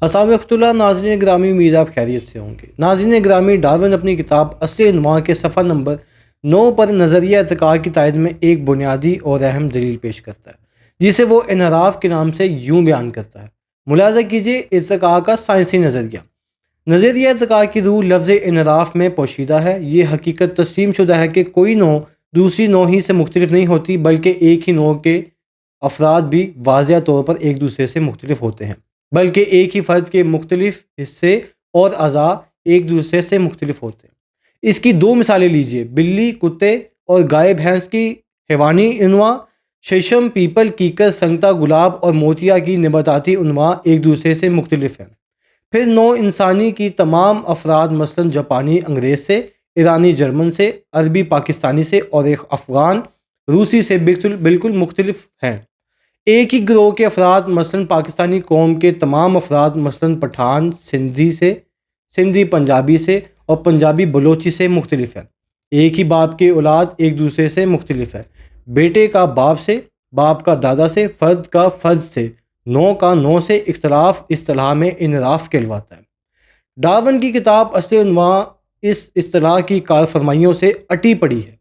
السلام علیکم ناظرین گرامی، امید آپ خیریت سے ہوں گے۔ ناظرین گرامی، ڈارون اپنی کتاب اصل عنوان کے صفحہ نمبر 9 پر نظریہ ارتقاء کی تائید میں ایک بنیادی اور اہم دلیل پیش کرتا ہے، جسے وہ انحراف کے نام سے یوں بیان کرتا ہے۔ ملاحظہ کیجیے، ارتقاء کا سائنسی نظریہ۔ نظریہ ارتقاء کی روح لفظ انحراف میں پوشیدہ ہے۔ یہ حقیقت تسلیم شدہ ہے کہ کوئی نوع دوسری نوع ہی سے مختلف نہیں ہوتی، بلکہ ایک ہی نوع کے افراد بھی واضح طور پر ایک دوسرے سے مختلف ہوتے ہیں، بلکہ ایک ہی فرد کے مختلف حصے اور اعضاء ایک دوسرے سے مختلف ہوتے ہیں۔ اس کی دو مثالیں لیجئے، بلی، کتے اور گائے بھینس کی حیوانی انواع، ششم، پیپل، کیکر، سنگتا، گلاب اور موتیا کی نباتاتی انواع ایک دوسرے سے مختلف ہیں۔ پھر نوع انسانی کی تمام افراد مثلاً جاپانی انگریز سے، ایرانی جرمن سے، عربی پاکستانی سے اور ایک افغان روسی سے بالکل مختلف ہیں۔ ایک ہی گروہ کے افراد مثلاً پاکستانی قوم کے تمام افراد مثلاً پٹھان سندھی پنجابی سے اور پنجابی بلوچی سے مختلف ہیں۔ ایک ہی باپ کے اولاد ایک دوسرے سے مختلف ہے، بیٹے کا باپ سے، باپ کا دادا سے، فرد کا فرد سے، نوع کا نوع سے۔ اختلاف اصطلاح میں انحراف کہلواتا ہے۔ ڈارون کی کتاب اصل عنوان اس اصطلاح کی کار فرمائیوں سے اٹی پڑی ہے۔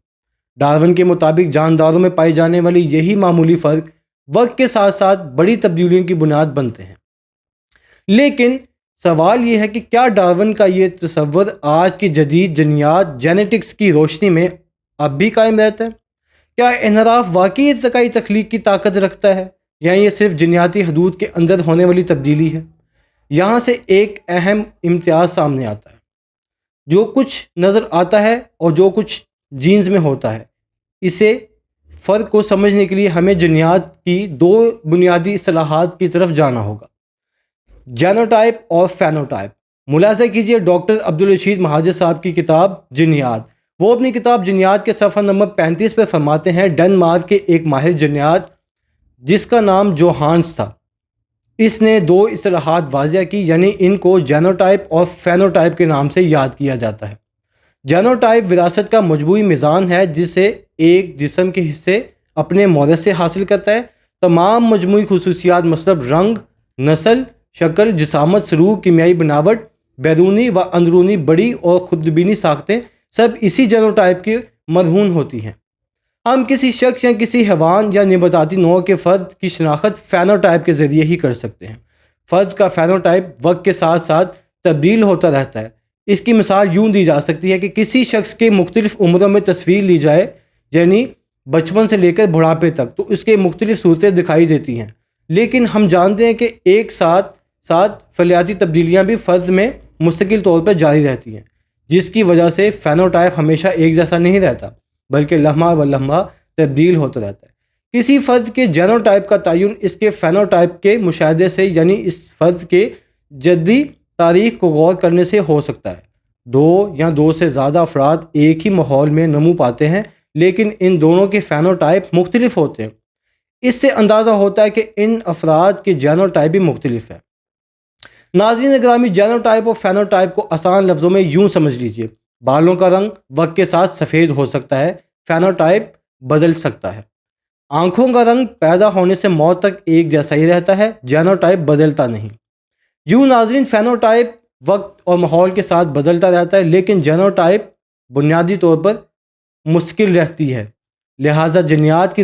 ڈارون کے مطابق جانداروں میں پائی جانے والی یہی معمولی فرق وقت کے ساتھ ساتھ بڑی تبدیلیوں کی بنیاد بنتے ہیں۔ لیکن سوال یہ ہے کہ کیا ڈارون کا یہ تصور آج کی جدید جینیات جینیٹکس کی روشنی میں اب بھی قائم رہتا ہے؟ کیا انحراف واقعی ارتقائی تخلیق کی طاقت رکھتا ہے، یا یہ صرف جینیاتی حدود کے اندر ہونے والی تبدیلی ہے؟ یہاں سے ایک اہم امتیاز سامنے آتا ہے۔ جو کچھ نظر آتا ہے اور جو کچھ جینز میں ہوتا ہے، اسے فرق کو سمجھنے کے لیے ہمیں جینیات کی دو بنیادی اصطلاحات کی طرف جانا ہوگا، جینوٹائپ اور فینوٹائپ۔ ملاحظہ کیجئے ڈاکٹر عبدالرشید مہاجر صاحب کی کتاب جینیات۔ وہ اپنی کتاب جینیات کے صفحہ نمبر 35 پر فرماتے ہیں، ڈنمارک کے ایک ماہر جینیات جس کا نام جوہانس تھا، اس نے دو اصطلاحات واضح کی، یعنی ان کو جینوٹائپ اور فینوٹائپ کے نام سے یاد کیا جاتا ہے۔ جینوٹائپ وراثت کا مجموعی میزان ہے جسے ایک جسم کے حصے اپنے مورث سے حاصل کرتا ہے۔ تمام مجموعی خصوصیات مثلاً رنگ، نسل، شکل، جسامت، سلوک، کیمیائی بناوٹ، بیرونی و اندرونی بڑی اور خودبینی ساختیں سب اسی جینوٹائپ کی مرہون ہوتی ہیں۔ ہم کسی شخص یا کسی حیوان یا نباتاتی نوع کے فرد کی شناخت فینوٹائپ کے ذریعے ہی کر سکتے ہیں۔ فرد کا فینوٹائپ وقت کے ساتھ ساتھ تبدیل ہوتا رہتا ہے۔ اس کی مثال یوں دی جا سکتی ہے کہ کسی شخص کے مختلف عمروں میں تصویر لی جائے، یعنی بچپن سے لے کر بڑھاپے تک، تو اس کے مختلف صورتیں دکھائی دیتی ہیں، لیکن ہم جانتے ہیں کہ ایک ساتھ فعلیاتی تبدیلیاں بھی فرد میں مستقل طور پر جاری رہتی ہیں، جس کی وجہ سے فینوٹائپ ہمیشہ ایک جیسا نہیں رہتا، بلکہ لمحہ بہ لمحہ تبدیل ہوتا رہتا ہے۔ کسی فرد کے جینوٹائپ کا تعین اس کے فینوٹائپ کے مشاہدے سے، یعنی اس فرد کے جدی تاریخ کو غور کرنے سے ہو سکتا ہے۔ دو یا دو سے زیادہ افراد ایک ہی ماحول میں نمو پاتے ہیں، لیکن ان دونوں کے فینوٹائپ مختلف ہوتے ہیں۔ اس سے اندازہ ہوتا ہے کہ ان افراد کے جینوٹائپ بھی مختلف ہیں۔ ناظرین گرامی، جینوٹائپ اور فینوٹائپ کو آسان لفظوں میں یوں سمجھ لیجئے، بالوں کا رنگ وقت کے ساتھ سفید ہو سکتا ہے، فینوٹائپ بدل سکتا ہے۔ آنکھوں کا رنگ پیدا ہونے سے موت تک ایک جیسا ہی رہتا ہے، جینوٹائپ بدلتا نہیں۔ یوں ناظرین، فینوٹائپ وقت اور ماحول کے ساتھ بدلتا رہتا ہے، لیکن جینوٹائپ بنیادی طور پر مستقل رہتی ہے۔ لہٰذا جینیات کی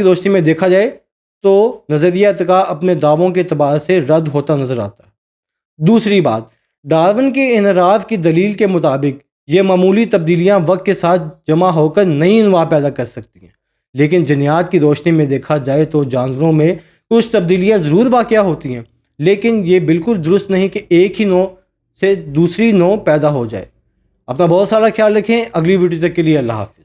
روشنی میں دیکھا جائے تو نظریہ ارتقاء اپنے دعووں کے اعتبار سے رد ہوتا نظر آتا ہے۔ دوسری بات، ڈارون کے انحراف کی دلیل کے مطابق یہ معمولی تبدیلیاں وقت کے ساتھ جمع ہو کر نئی انواع پیدا کر سکتی ہیں، لیکن جینیات کی روشنی میں دیکھا جائے تو جانوروں میں کچھ تبدیلیاں ضرور واقع ہوتی ہیں، لیکن یہ بالکل درست نہیں کہ ایک ہی نوع سے دوسری نوع پیدا ہو جائے۔ اپنا بہت سارا خیال رکھیں۔ اگلی ویڈیو تک کے لیے اللہ حافظ۔